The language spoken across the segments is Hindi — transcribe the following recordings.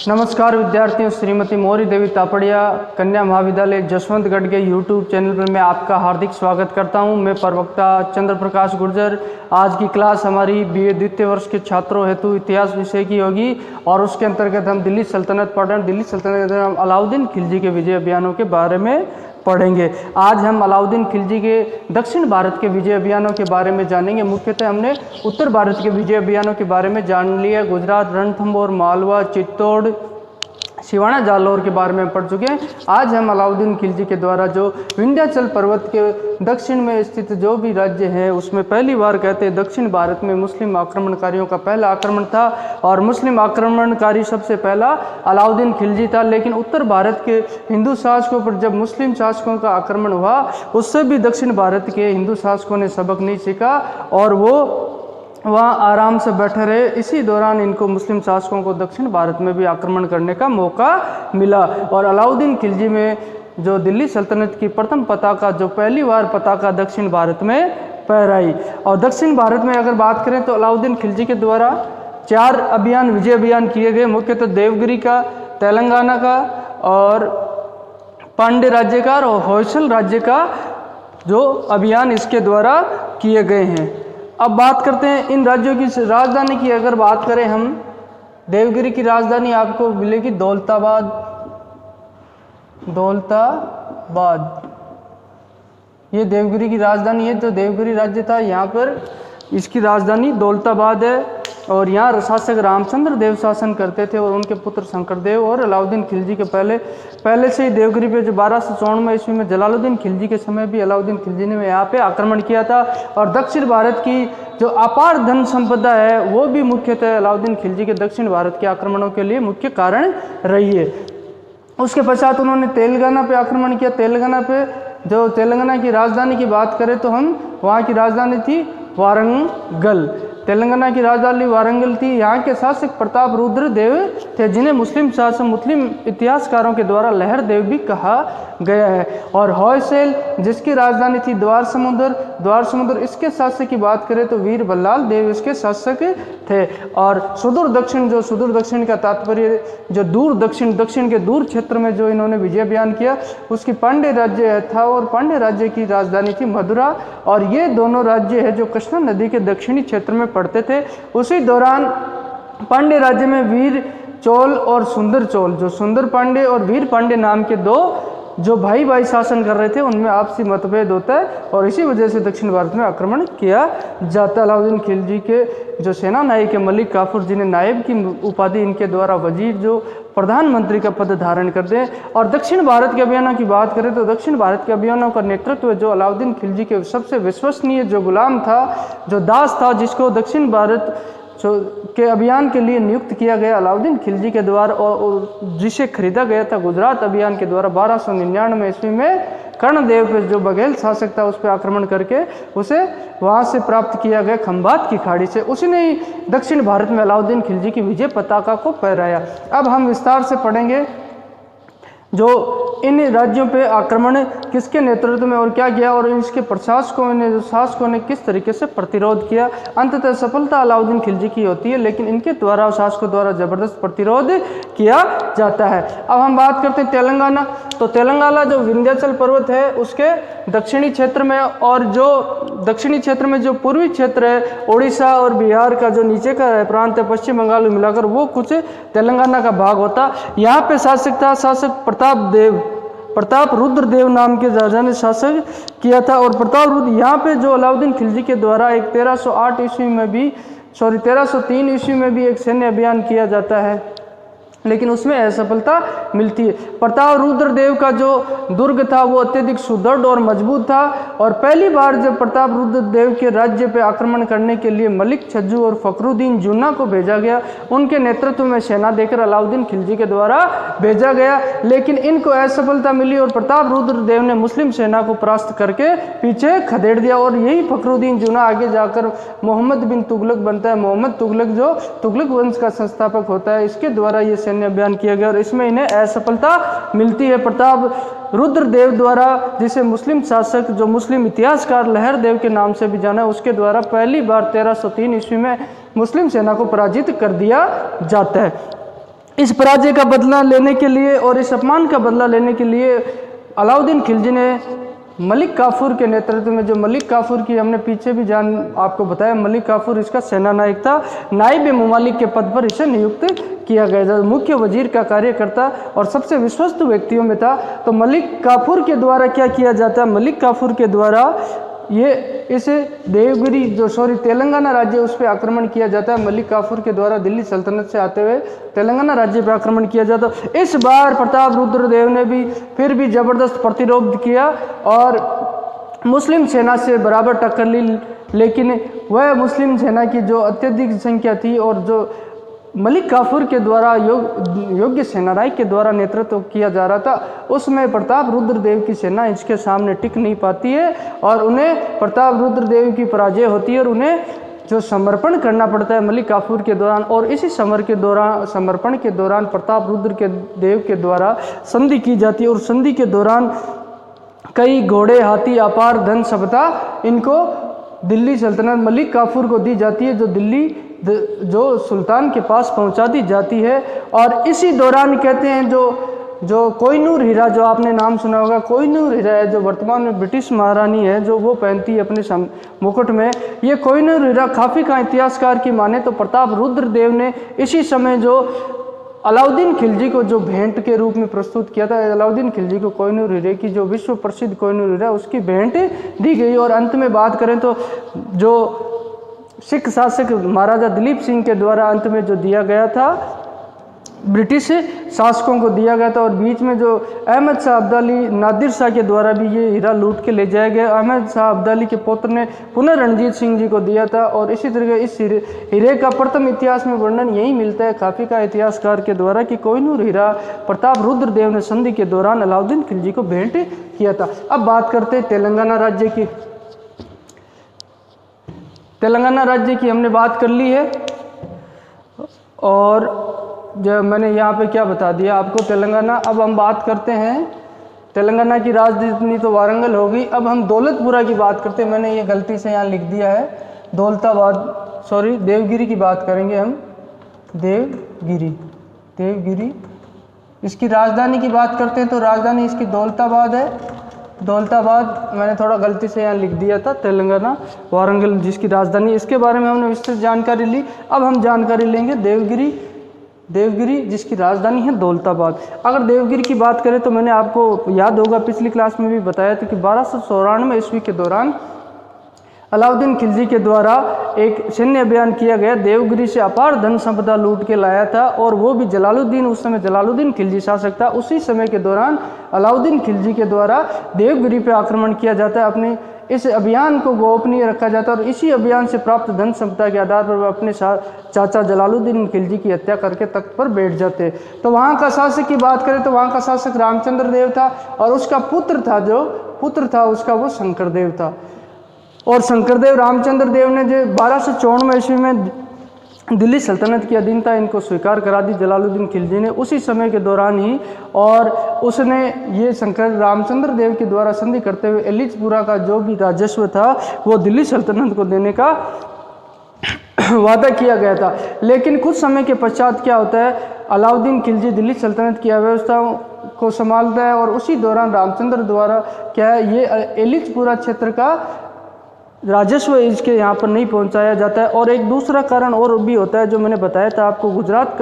नमस्कार विद्यार्थियों, श्रीमती मौरी देवी तापड़िया कन्या महाविद्यालय जसवंतगढ़ के यूट्यूब चैनल पर मैं आपका हार्दिक स्वागत करता हूं। मैं प्रवक्ता चंद्र प्रकाश गुर्जर। आज की क्लास हमारी बीए द्वितीय वर्ष के छात्रों हेतु इतिहास विषय की होगी और उसके अंतर्गत हम दिल्ली सल्तनत पढ़ रहे हैं। दिल्ली सल्तनत हम अलाउद्दीन खिलजी के विजय अभियानों के बारे में पढ़ेंगे। आज हम अलाउद्दीन खिलजी के दक्षिण भारत के विजय अभियानों के बारे में जानेंगे। मुख्यतः हमने उत्तर भारत के विजय अभियानों के बारे में जान लिया। गुजरात, रणथंभौर, मालवा, चित्तौड़, सिवाना, जालौर के बारे में पढ़ चुके हैं। आज हम अलाउद्दीन खिलजी के द्वारा जो विंध्याचल पर्वत के दक्षिण में स्थित जो भी राज्य है उसमें पहली बार कहते हैं दक्षिण भारत में मुस्लिम आक्रमणकारियों का पहला आक्रमण था और मुस्लिम आक्रमणकारी सबसे पहला अलाउद्दीन खिलजी था। लेकिन उत्तर भारत के हिंदू शासकों पर जब मुस्लिम शासकों का आक्रमण हुआ उससे भी दक्षिण भारत के हिंदू शासकों ने सबक नहीं सीखा और वो वहाँ आराम से बैठे रहे। इसी दौरान इनको मुस्लिम शासकों को दक्षिण भारत में भी आक्रमण करने का मौका मिला और अलाउद्दीन खिलजी में जो दिल्ली सल्तनत की प्रथम पताका, जो पहली बार पताका दक्षिण भारत में फहराई। और दक्षिण भारत में अगर बात करें तो अलाउद्दीन खिलजी के द्वारा 4 अभियान, विजय अभियान किए गए। मुख्यतः देवगिरी का, तेलंगाना का और पांड्य राज्य का और होयसल राज्य का जो अभियान इसके द्वारा किए गए हैं। अब बात करते हैं इन राज्यों की राजधानी की। अगर बात करें हम, देवगिरी की राजधानी आपको मिलेगी दौलताबाद। ये देवगिरी की राजधानी है। जो देवगिरी राज्य था यहाँ पर इसकी राजधानी दौलताबाद है और यहाँ शासक रामचंद्र देव शासन करते थे और उनके पुत्र शंकरदेव और अलाउद्दीन खिलजी के पहले से ही देवगिरी पे जो 1294 ईस्वी में जलालुद्दीन खिलजी के समय भी अलाउद्दीन खिलजी ने यहाँ पे आक्रमण किया था। और दक्षिण भारत की जो अपार धन संपदा है वो भी मुख्यतः अलाउद्दीन खिलजी के दक्षिण भारत के आक्रमणों के लिए मुख्य कारण रही है। उसके पश्चात उन्होंने तेलंगाना पे आक्रमण किया। तेलंगाना की राजधानी की बात करें तो हम वहाँ की राजधानी थी वारंगल। तेलंगाना की राजधानी वारंगल थी। यहाँ के शासक प्रताप रुद्र देव थे जिन्हें मुस्लिम इतिहासकारों के द्वारा लहर देव भी कहा गया है। और होयसल जिसकी राजधानी थी द्वार समुद्र इसके शासक की बात करें तो वीर बल्लाल देव इसके शासक थे। और सुदूर दक्षिण का तात्पर्य जो दूर दक्षिण के दूर क्षेत्र में जो इन्होंने विजय अभियान किया उसकी पांड्य राज्य था और पांड्य राज्य की राजधानी थी मथुरा। और ये दोनों राज्य है जो कृष्णा नदी के दक्षिणी क्षेत्र में पड़ते थे। उसी दौरान पांड्य राज्य में वीर चोल और सुंदर चोल, जो सुंदर पांडे और वीर पांडे नाम के 2 जो भाई शासन कर रहे थे उनमें आपसी मतभेद होता है और इसी वजह से दक्षिण भारत में आक्रमण किया जाता। अलाउद्दीन खिलजी के जो सेना नायक है मलिक काफूर, जिन्हें नायब की उपाधि इनके द्वारा वजीर जो प्रधानमंत्री का पद धारण करते हैं। और दक्षिण भारत के अभियानों की बात करें तो दक्षिण भारत के अभियानों का नेतृत्व जो अलाउद्दीन खिलजी के सबसे विश्वसनीय जो गुलाम था, जो दास था, जिसको दक्षिण भारत के अभियान के लिए नियुक्त किया गया अलाउद्दीन खिलजी के द्वारा और जिसे खरीदा गया था गुजरात अभियान के द्वारा 1299 ईस्वी में कर्णदेव पे जो बघेल शासक था उस पर आक्रमण करके उसे वहाँ से प्राप्त किया गया खंभात की खाड़ी से। उसी ने ही दक्षिण भारत में अलाउद्दीन खिलजी की विजय पताका को फहराया। अब हम विस्तार से पढ़ेंगे जो इन राज्यों पे आक्रमण किसके नेतृत्व में और क्या किया और इसके शासकों ने किस तरीके से प्रतिरोध किया। अंततः सफलता अलाउद्दीन खिलजी की होती है लेकिन इनके द्वारा शासकों द्वारा जबरदस्त प्रतिरोध किया जाता है। अब हम बात करते हैं तेलंगाना। तो तेलंगाना जो विंध्याचल पर्वत है उसके दक्षिणी क्षेत्र में और जो दक्षिणी क्षेत्र में जो पूर्वी क्षेत्र है उड़ीसा और बिहार का जो नीचे का प्रांत है पश्चिम बंगाल मिलाकर वो कुछ तेलंगाना का भाग होता। यहाँ पे शासक था प्रताप रुद्र देव नाम के राजा ने शासन किया था। और प्रताप रुद्र यहाँ पे जो अलाउद्दीन खिलजी के द्वारा एक 1303 ईस्वी में भी एक सैन्य अभियान किया जाता है लेकिन उसमें असफलता मिलती है। प्रताप रुद्र देव का जो दुर्ग था वो अत्यधिक सुदृढ़ और मजबूत था और पहली बार जब प्रताप रुद्र देव के राज्य पर आक्रमण करने के लिए मलिक छज्जू और फखरुद्दीन जुन्ना को भेजा गया। उनके नेतृत्व में सेना देकर अलाउद्दीन खिलजी के द्वारा भेजा गया लेकिन इनको असफलता मिली और प्रताप रुद्र देव ने मुस्लिम सेना को परास्त करके पीछे खदेड़ दिया। और यही फखरुद्दीन जुन्ना आगे जाकर मोहम्मद बिन तुगलक बनता है। मोहम्मद तुगलक जो तुगलक वंश का संस्थापक होता है, इसके द्वारा ये सैन्य अभियान किया गया और इसमें इन्हें असफलता मिलती है। प्रताप रुद्रदेव द्वारा, जिसे मुस्लिम शासक, जो मुस्लिम इतिहासकार लहरदेव के नाम से भी जाना है, उसके द्वारा पहली बार 1303 ईस्वी में मुस्लिम सेना को पराजित कर दिया जाता है। इस पराजय का बदला लेने के लिए और इस अपमान का बदला लेने के लिए अलाउद्दीन खिलजी ने मलिक काफूर के नेतृत्व में, जो मलिक काफूर की हमने पीछे भी आपको बताया, मलिक काफूर इसका सेना नायक था, नाइब मुमालिक के पद पर इसे नियुक्त किया गया था। मुख्य वजीर का कार्यकर्ता और सबसे विश्वस्त व्यक्तियों में था। तो मलिक काफूर के द्वारा क्या किया जाता है, मलिक काफूर के द्वारा ये इस देवगिरी तेलंगाना राज्य, उस पर आक्रमण किया जाता है। मलिक काफूर के द्वारा दिल्ली सल्तनत से आते हुए तेलंगाना राज्य पर आक्रमण किया जाता है। इस बार प्रताप रुद्रदेव ने भी फिर भी जबरदस्त प्रतिरोध किया और मुस्लिम सेना से बराबर टक्कर ली, लेकिन वह मुस्लिम सेना की जो अत्यधिक संख्या थी और जो मलिक काफूर के द्वारा योग्य सेनानायक के द्वारा नेतृत्व किया जा रहा था, उसमें प्रताप रुद्रदेव की सेना इसके सामने टिक नहीं पाती है और उन्हें प्रताप रुद्रदेव की पराजय होती है और उन्हें जो समर्पण करना पड़ता है मलिक काफूर के दौरान। और इसी समर्पण के दौरान प्रताप रुद्रदेव के द्वारा संधि की जाती है और संधि के दौरान कई घोड़े, हाथी, अपार धन संपदा इनको दिल्ली सल्तनत मलिक काफूर को दी जाती है, जो सुल्तान के पास पहुंचा दी जाती है। और इसी दौरान कहते हैं जो कोहिनूर हीरा, जो आपने नाम सुना होगा, कोहिनूर हीरा है, जो वर्तमान में ब्रिटिश महारानी है, जो वो पहनती है अपने मुकुट में। ये कोहिनूर हीरा काफ़ी का इतिहासकार की माने तो प्रताप रुद्रदेव ने इसी समय जो अलाउद्दीन खिलजी को जो भेंट के रूप में प्रस्तुत किया था, अलाउद्दीन खिलजी को कोहिनूर हीरे की, जो विश्व प्रसिद्ध कोहिनूर हीरा, उसकी भेंट दी गई। और अंत में बात करें तो जो सिख शासक महाराजा दिलीप सिंह के द्वारा अंत में जो दिया गया था, ब्रिटिश शासकों को दिया गया था। और बीच में जो अहमद शाह अब्दाली नादिर शाह के द्वारा भी ये हीरा लूट के ले जाया गया। अहमद शाह अब्दाली के पुत्र ने पुनः रणजीत सिंह जी को दिया था। और इसी तरह इस हीरे का प्रथम इतिहास में वर्णन यही मिलता है काफ़ी का इतिहासकार के द्वारा कि कोहिनूर हीरा प्रताप रुद्रदेव ने संधि के दौरान अलाउद्दीन खिलजी को भेंट किया था। अब बात करते हैं तेलंगाना राज्य की। तेलंगाना राज्य की हमने बात कर ली है और जब मैंने यहाँ पे क्या बता दिया आपको तेलंगाना। अब हम बात करते हैं तेलंगाना की राजधानी तो वारंगल होगी। अब हम दौलतपुरा की बात करते हैं। मैंने ये गलती से यहाँ लिख दिया है देवगिरी की बात करेंगे हम। देवगिरी इसकी राजधानी की बात करते हैं तो राजधानी इसकी दौलताबाद है। दौलताबाद मैंने थोड़ा गलती से यहाँ लिख दिया था, तेलंगाना वारंगल जिसकी राजधानी। इसके बारे में हमने विस्तृत जानकारी ली। अब हम जानकारी लेंगे देवगिरी जिसकी राजधानी है दौलताबाद। अगर देवगिरी की बात करें तो मैंने आपको याद होगा पिछली क्लास में भी बताया था कि 1294 ईस्वी के दौरान अलाउद्दीन खिलजी के द्वारा एक सैन्य अभियान किया गया। देवगिरी से अपार धन संपदा लूट के लाया था और वो भी जलालुद्दीन, उस समय जलालुद्दीन खिलजी शासक था। उसी समय के दौरान अलाउद्दीन खिलजी के द्वारा देवगिरी पर आक्रमण किया जाता है। अपने इस अभियान को गोपनीय रखा जाता है और इसी अभियान से प्राप्त धन संपदा के आधार पर वह अपने चाचा जलालुद्दीन खिलजी की हत्या करके तख्त पर बैठ जाते। तो वहाँ का शासक की बात करें तो वहाँ का शासक रामचंद्र देव था और उसका पुत्र था उसका वो शंकर देव था। और शंकरदेव रामचंद्र देव ने जो 1254 ईस्वी में दिल्ली सल्तनत की अधीनता इनको स्वीकार करा दी जलालुद्दीन खिलजी ने उसी समय के दौरान ही। और उसने ये शंकर रामचंद्र देव के द्वारा संधि करते हुए एलिचपुरा का जो भी राजस्व था वो दिल्ली सल्तनत को देने का वादा किया गया था। लेकिन कुछ समय के पश्चात क्या होता है, अलाउद्दीन खिलजी दिल्ली सल्तनत की अव्यवस्थाओं को संभालता है और उसी दौरान रामचंद्र द्वारा क्या है ये एलिचपुरा क्षेत्र का राजस्व इसके यहाँ पर नहीं पहुँचाया जाता है। और एक दूसरा कारण और भी होता है जो मैंने बताया था आपको, गुजरात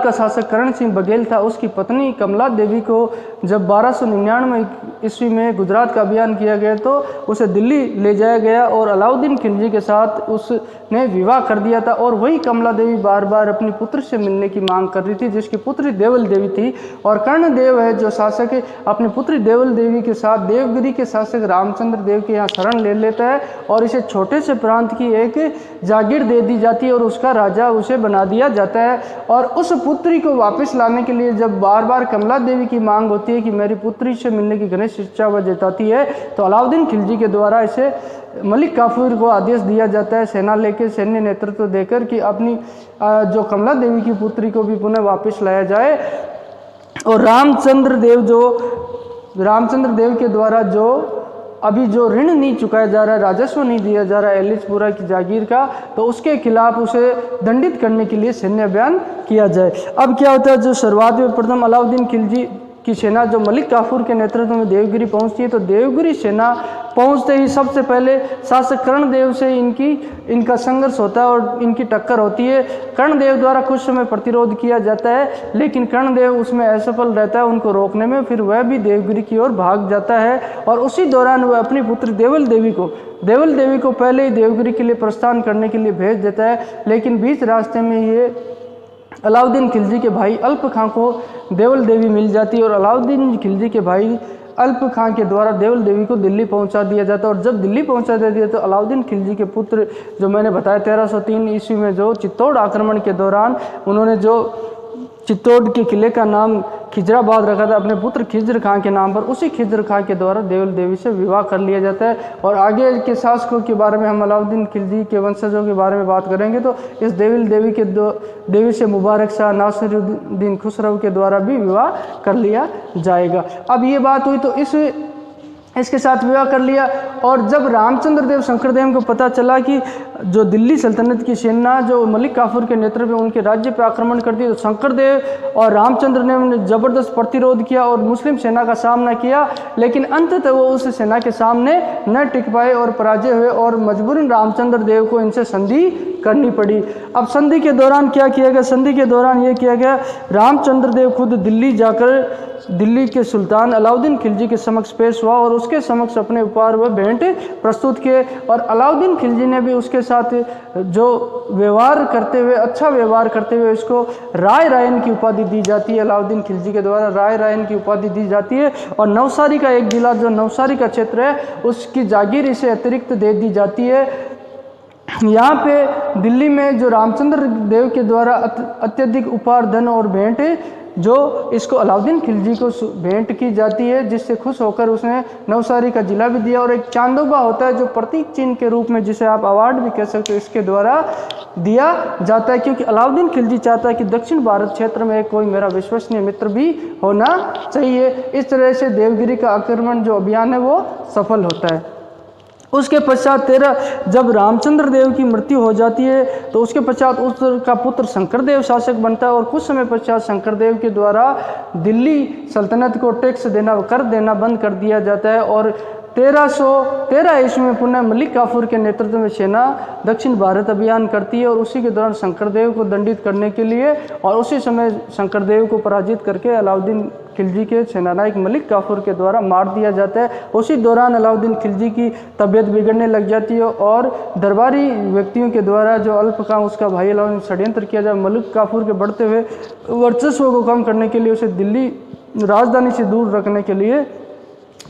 का शासक करण सिंह बघेल था। उसकी पत्नी कमला देवी को जब 1299 ईस्वी में गुजरात का अभियान किया गया तो उसे दिल्ली ले जाया गया और अलाउद्दीन खिलजी के साथ उसने विवाह कर दिया था। और वही कमला देवी बार बार अपनी पुत्र से मिलने की मांग कर रही थी जिसकी पुत्री देवल देवी थी। और कर्णदेव है जो शासक है अपनी पुत्री देवल देवी के साथ देवगिरी के शासक रामचंद्र देव के यहाँ शरण ले लेता है और इसे छोटे से प्रांत की एक जागीर दे दी जाती है और उसका राजा उसे बना दिया जाता है। और और उस पुत्री को वापस लाने के लिए जब बार बार कमला देवी की मांग होती है कि मेरी पुत्री से मिलने की घनिष्ठ इच्छा वह जताती है, तो अलाउद्दीन खिलजी के द्वारा इसे मलिक काफूर को आदेश दिया जाता है सेना लेकर, सैन्य नेतृत्व देकर कि अपनी जो कमला देवी की पुत्री को भी पुनः वापस लाया जाए। और रामचंद्र देव के द्वारा जो अभी जो ऋण नहीं चुकाया जा रहा है, राजस्व नहीं दिया जा रहा है एलिचपुरा की जागीर का, तो उसके खिलाफ उसे दंडित करने के लिए सैन्य अभियान किया जाए। अब क्या होता है, जो शुरुआत में प्रथम अलाउद्दीन खिलजी की सेना जो मलिक काफूर के नेतृत्व में देवगिरी पहुंचती है, तो देवगिरी सेना पहुंचते ही सबसे पहले शासक कर्णदेव से इनका संघर्ष होता है और इनकी टक्कर होती है। कर्णदेव द्वारा कुछ समय प्रतिरोध किया जाता है, लेकिन कर्णदेव उसमें असफल रहता है उनको रोकने में, फिर वह भी देवगिरी की ओर भाग जाता है। और उसी दौरान वह अपनी पुत्री देवल देवी को पहले ही देवगिरी के लिए प्रस्थान करने के लिए भेज देता है, लेकिन बीच रास्ते में ये अलाउद्दीन खिलजी के भाई अल्प खां को देवल देवी मिल जाती है और अलाउद्दीन खिलजी के भाई अल्प खां के द्वारा देवल देवी को दिल्ली पहुंचा दिया जाता है। और जब दिल्ली पहुंचा दिया तो अलाउद्दीन खिलजी के पुत्र जो मैंने बताया 1303 ईस्वी में जो चित्तौड़ आक्रमण के दौरान उन्होंने जो चित्तौड़ के किले का नाम खिजराबाद रखा था अपने पुत्र खिज्र खां के नाम पर, उसी खिज्र खां के द्वारा देवल देवी से विवाह कर लिया जाता है। और आगे के शासकों के बारे में हम अलाउद्दीन खिलजी के वंशजों के बारे में बात करेंगे, तो इस देवल देवी से मुबारक शाह नासिरुद्दीन खुसरो के द्वारा भी विवाह कर लिया जाएगा। अब ये बात हुई तो इसके साथ विवाह कर लिया। और जब रामचंद्र देव शंकरदेव को पता चला कि जो दिल्ली सल्तनत की सेना जो मलिक काफूर के नेतृत्व में उनके राज्य पर आक्रमण करती है, तो शंकरदेव और रामचंद्र ने जबरदस्त प्रतिरोध किया और मुस्लिम सेना का सामना किया, लेकिन अंततः वो उस सेना के सामने न टिक पाए और पराजय हुए और मजबूरन रामचंद्र देव को इनसे संधि करनी पड़ी। अब संधि के दौरान क्या किया गया, संधि के दौरान ये किया गया, रामचंद्र देव खुद दिल्ली जाकर दिल्ली के सुल्तान अलाउद्दीन खिलजी के समक्ष पेश हुआ और उसके समक्ष अपने उपहार व भेंट प्रस्तुत किए। और अलाउद्दीन खिलजी ने भी उसके साथ जो व्यवहार करते हुए, अच्छा व्यवहार करते हुए इसको राय रायन की उपाधि दी जाती है। अलाउद्दीन खिलजी के द्वारा राय रायन की उपाधि दी जाती है। और नवसारी का एक जिला जो नवसारी का क्षेत्र है उसकी जागीर इसे अतिरिक्त दे दी जाती है। यहाँ पे दिल्ली में जो रामचंद्र देव के द्वारा अत्यधिक उपहार धन और भेंट जो इसको अलाउद्दीन खिलजी को भेंट की जाती है, जिससे खुश होकर उसने नवसारी का जिला भी दिया। और एक चांदोबा होता है जो प्रतीक चिन्ह के रूप में, जिसे आप अवार्ड भी कह सकते हो, इसके द्वारा दिया जाता है, क्योंकि अलाउद्दीन खिलजी चाहता है कि दक्षिण भारत क्षेत्र में कोई मेरा विश्वसनीय मित्र भी होना चाहिए। इस तरह से देवगिरी का आक्रमण जो अभियान है वो सफल होता है। उसके पश्चात जब रामचंद्र देव की मृत्यु हो जाती है तो उसके पश्चात उसका पुत्र शंकरदेव शासक बनता है और कुछ समय पश्चात शंकरदेव के द्वारा दिल्ली सल्तनत को टैक्स देना, कर देना बंद कर दिया जाता है। और 1313 ईस्वी में पुनः मलिक काफूर के नेतृत्व में सेना दक्षिण भारत अभियान करती है और उसी के दौरान शंकरदेव को दंडित करने के लिए और उसी समय शंकरदेव को पराजित करके अलाउद्दीन खिलजी के सेनानायक मलिक काफूर के द्वारा मार दिया जाता है। उसी दौरान अलाउद्दीन खिलजी की तबीयत बिगड़ने लग जाती है और दरबारी व्यक्तियों के द्वारा जो अल्प खां उसका भाई अलाउद्दीन षड्यंत्र किया जाए मलिक काफूर के बढ़ते हुए वर्चस्व को कम करने के लिए, उसे दिल्ली राजधानी से दूर रखने के लिए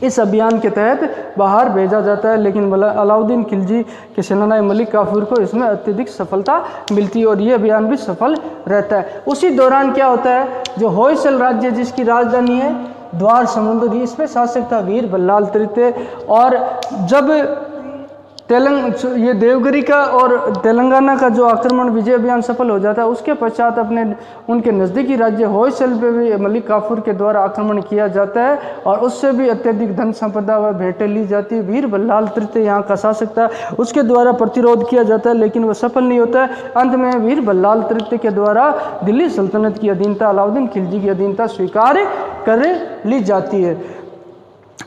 इस अभियान के तहत बाहर भेजा जाता है। लेकिन अलाउद्दीन खिलजी के सेनानायक मलिक काफूर को इसमें अत्यधिक सफलता मिलती है और ये अभियान भी सफल रहता है। उसी दौरान क्या होता है, जो होयसल राज्य जिसकी राजधानी है द्वार समुद्री, इस पर शासक था वीर बल्लाल तृतीय। और जब ये देवगिरी का और तेलंगाना का जो आक्रमण विजय अभियान सफल हो जाता है, उसके पश्चात उनके नज़दीकी राज्य होयसल पे भी मलिक काफूर के द्वारा आक्रमण किया जाता है और उससे भी अत्यधिक धन संपदा व भेंटें ली जाती है। वीर बल्लाल तृतीय यहाँ का शासक था, उसके द्वारा प्रतिरोध किया जाता है लेकिन वह सफल नहीं होता है। अंत में वीर बल्लाल तृतीय के द्वारा दिल्ली सल्तनत की अधीनता, अलाउद्दीन खिलजी की अधीनता स्वीकार कर ली जाती है।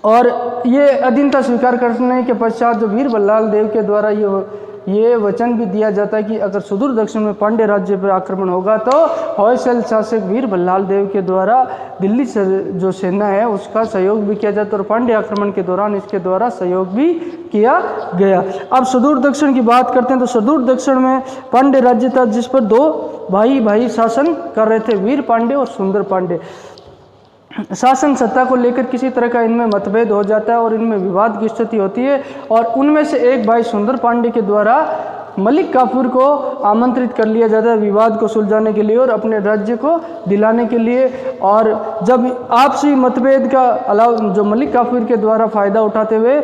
और ये अधीनता स्वीकार करने के पश्चात जो वीर बल्लाल देव के द्वारा ये वचन भी दिया जाता है कि अगर सुदूर दक्षिण में पांड्य राज्य पर आक्रमण होगा तो होयसल शासक वीर बल्लाल देव के द्वारा दिल्ली से जो सेना है उसका सहयोग भी किया जाता है और पांड्य आक्रमण के दौरान इसके द्वारा सहयोग भी किया गया। अब सुदूर दक्षिण की बात करते हैं तो सुदूर दक्षिण में पांड्य राज्य था जिस पर दो भाई शासन कर रहे थे, वीर पांडे और सुंदर पांडे। शासन सत्ता को लेकर किसी तरह का इनमें मतभेद हो जाता है और इनमें विवाद की स्थिति होती है और उनमें से एक भाई सुंदर पांडे के द्वारा मलिक काफूर को आमंत्रित कर लिया जाता है विवाद को सुलझाने के लिए और अपने राज्य को दिलाने के लिए। और जब आपसी मतभेद का जो मलिक काफूर के द्वारा फ़ायदा उठाते हुए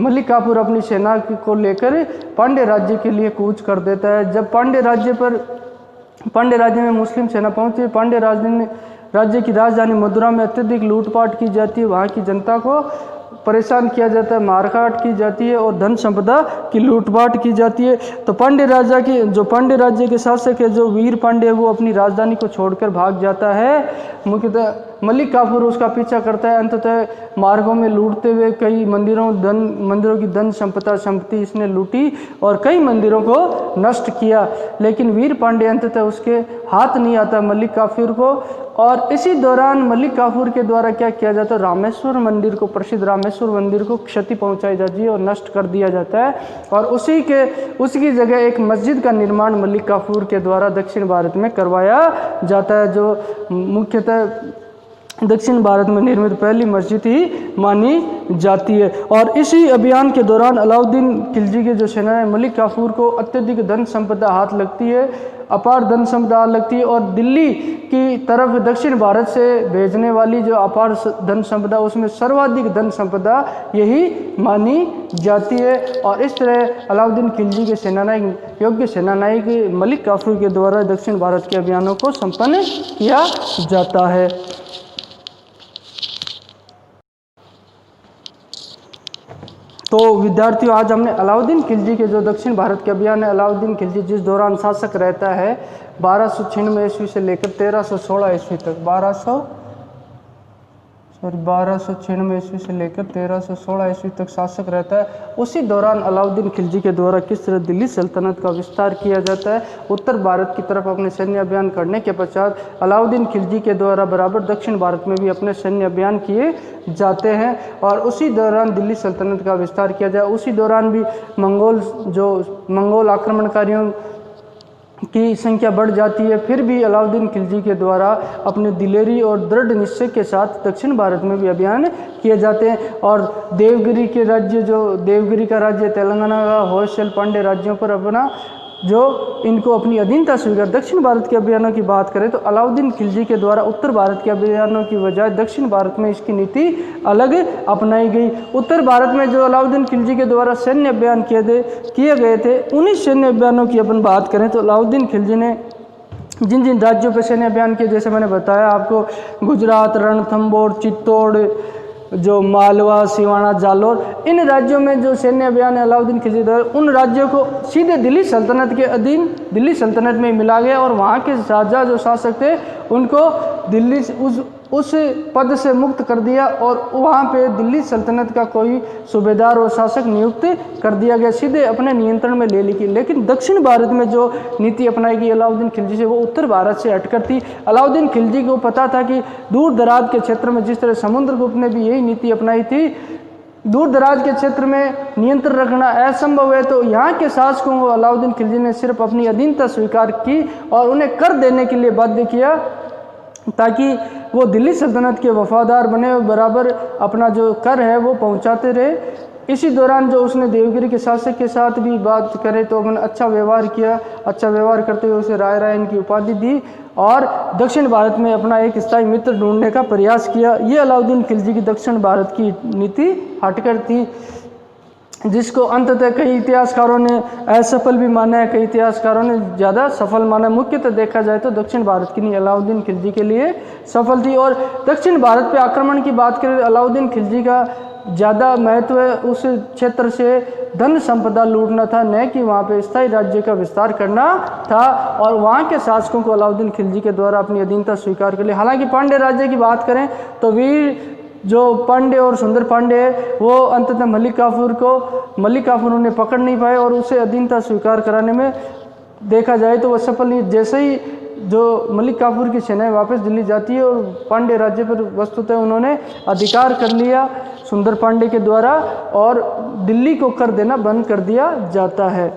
मलिक काफूर अपनी सेना को लेकर पांड्य राज्य के लिए कूच कर देता है। जब पांड्य राज्य में मुस्लिम सेना पहुंची, पांड्य राज्य की राजधानी मथुरा में अत्यधिक लूटपाट की जाती है, वहाँ की जनता को परेशान किया जाता है, मारकाट की जाती है और धन संपदा की लूटपाट की जाती है। तो पांड्य राज्य के शासक है जो वीर पांड्य है, वो अपनी राजधानी को छोड़कर भाग जाता है। मुख्यतः मलिक काफूर उसका पीछा करता है। अंततः मार्गों में लूटते हुए कई मंदिरों की धन संपत्ति इसने लूटी और कई मंदिरों को नष्ट किया, लेकिन वीर पांड्य अंततः उसके हाथ नहीं आता मलिक काफूर को। और इसी दौरान मलिक काफूर के द्वारा क्या किया जाता है, रामेश्वर मंदिर को, प्रसिद्ध रामेश्वर मंदिर को क्षति पहुंचाई जाती है और नष्ट कर दिया जाता है। और उसकी जगह एक मस्जिद का निर्माण मलिक काफूर के द्वारा दक्षिण भारत में करवाया जाता है, जो मुख्यतः दक्षिण भारत में निर्मित पहली मस्जिद ही मानी जाती है। और इसी अभियान के दौरान अलाउद्दीन खिलजी के जो सेना है, मलिक काफूर को अत्यधिक धन संपदा हाथ लगती है, अपार धन संपदा लगती है और दिल्ली की तरफ दक्षिण भारत से भेजने वाली जो अपार धन संपदा, उसमें सर्वाधिक धन संपदा यही मानी जाती है। और इस तरह अलाउद्दीन खिलजी के सेनानायक, योग्य सेनानायक मलिक काफूर के द्वारा दक्षिण भारत के अभियानों को संपन्न किया जाता है। तो विद्यार्थियों, आज हमने अलाउद्दीन खिलजी के जो दक्षिण भारत के अभियान है, अलाउद्दीन खिलजी जिस दौरान शासक रहता है 1296 ईस्वी से लेकर 1316 ईस्वी तक, 1296 ईस्वी से लेकर 1316 ईस्वी तक शासक रहता है। उसी दौरान अलाउद्दीन खिलजी के द्वारा किस तरह दिल्ली सल्तनत का विस्तार किया जाता है। उत्तर भारत की तरफ अपने सैन्य अभियान करने के पश्चात अलाउद्दीन खिलजी के द्वारा बराबर दक्षिण भारत में भी अपने सैन्य अभियान किए जाते हैं और उसी दौरान दिल्ली सल्तनत का विस्तार किया जाए। उसी दौरान भी मंगोल आक्रमणकारियों की संख्या बढ़ जाती है, फिर भी अलाउद्दीन खिलजी के द्वारा अपने दिलेरी और दृढ़ निश्चय के साथ दक्षिण भारत में भी अभियान किए जाते हैं। और देवगिरी का राज्य तेलंगाना का होयसल पांड्य राज्यों पर अपना इनको अपनी अधीनता स्वीकार। दक्षिण भारत के अभियानों की बात करें तो अलाउद्दीन खिलजी के द्वारा उत्तर भारत के अभियानों की बजाय दक्षिण भारत में इसकी नीति अलग अपनाई गई। उत्तर भारत में जो अलाउद्दीन खिलजी के द्वारा सैन्य अभियान किए गए थे, उन्हीं सैन्य अभियानों की अपन बात करें तो अलाउद्दीन खिलजी ने जिन जिन राज्यों पर सैन्य अभियान किए, जैसे मैंने बताया आपको, गुजरात, रणथंभौर, चित्तौड़, जो मालवा, सिवाना, जालौर, इन राज्यों में जो सैन्य अभियान अलाउद्दीन खिलजी द्वारा, उन राज्यों को सीधे दिल्ली सल्तनत के अधीन, दिल्ली सल्तनत में मिला गया और वहाँ के शाहजहाँ जो शासक थे उनको दिल्ली उस पद से मुक्त कर दिया और वहाँ पे दिल्ली सल्तनत का कोई सूबेदार और शासक नियुक्त कर दिया गया, सीधे अपने नियंत्रण में ले ली गई। लेकिन दक्षिण भारत में जो नीति अपनाई गई अलाउद्दीन खिलजी से, वो उत्तर भारत से हटकर थी। अलाउद्दीन खिलजी को पता था कि दूर दराज के क्षेत्र में, जिस तरह समुद्रगुप्त ने भी यही नीति अपनाई थी, दूर दराज के क्षेत्र में नियंत्रण रखना असंभव है, तो यहाँ के शासकों को अलाउद्दीन खिलजी ने सिर्फ अपनी अधीनता स्वीकार की और उन्हें कर देने के लिए बाध्य किया, ताकि वो दिल्ली सल्तनत के वफादार बने और बराबर अपना जो कर है वो पहुंचाते रहे। इसी दौरान जो उसने देवगिरी के शासक के साथ भी बात करें तो उन्होंने अच्छा व्यवहार किया, अच्छा व्यवहार करते हुए उसे राय रायन की उपाधि दी और दक्षिण भारत में अपना एक स्थायी मित्र ढूंढने का प्रयास किया। ये अलाउद्दीन खिलजी की दक्षिण भारत की नीति हटकर थी, जिसको अंततः कई इतिहासकारों ने असफल भी माना है, कई इतिहासकारों ने ज़्यादा सफल माना है। मुख्यतः देखा जाए तो दक्षिण भारत की नीति अलाउद्दीन खिलजी के लिए सफल थी। और दक्षिण भारत पे आक्रमण की बात करें तो अलाउद्दीन खिलजी का ज़्यादा महत्व उस क्षेत्र से धन संपदा लूटना था, न कि वहाँ पे स्थायी राज्य का विस्तार करना था। और वहाँ के शासकों को अलाउद्दीन खिलजी के द्वारा अपनी अधीनता स्वीकार कर ली। हालांकि पांड्य राज्य की बात करें तो वीर जो पांड्य और सुंदर पांड्य है, वो अंततः मलिक काफूर उन्हें पकड़ नहीं पाए और उसे अधीनता स्वीकार कराने में देखा जाए तो वह सफल नहीं। जैसे ही जो मलिक काफूर की सेनाएं वापस दिल्ली जाती है और पांड्य राज्य पर वस्तुतः उन्होंने अधिकार कर लिया सुंदर पांड्य के द्वारा और दिल्ली को कर देना बंद कर दिया जाता है।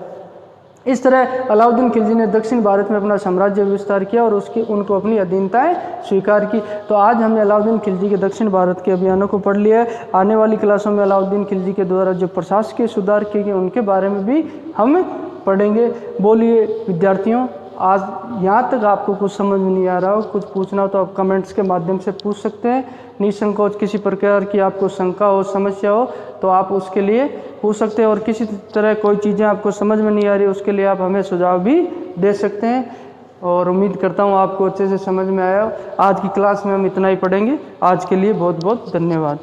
इस तरह अलाउद्दीन खिलजी ने दक्षिण भारत में अपना साम्राज्य विस्तार किया और उनको अपनी अधीनताएं स्वीकार की। तो आज हमने अलाउद्दीन खिलजी के दक्षिण भारत के अभियानों को पढ़ लिया है। आने वाली क्लासों में अलाउद्दीन खिलजी के द्वारा जो प्रशासकीय सुधार किए गए उनके बारे में भी हम पढ़ेंगे। बोलिए विद्यार्थियों, आज यहाँ तक आपको कुछ समझ में नहीं आ रहा हो, कुछ पूछना हो तो आप कमेंट्स के माध्यम से पूछ सकते हैं। निसंकोच किसी प्रकार की आपको शंका हो, समस्या हो तो आप उसके लिए पूछ सकते हैं, और किसी तरह कोई चीज़ें आपको समझ में नहीं आ रही उसके लिए आप हमें सुझाव भी दे सकते हैं। और उम्मीद करता हूँ आपको अच्छे से समझ में आया। आज की क्लास में हम इतना ही पढ़ेंगे। आज के लिए बहुत बहुत धन्यवाद।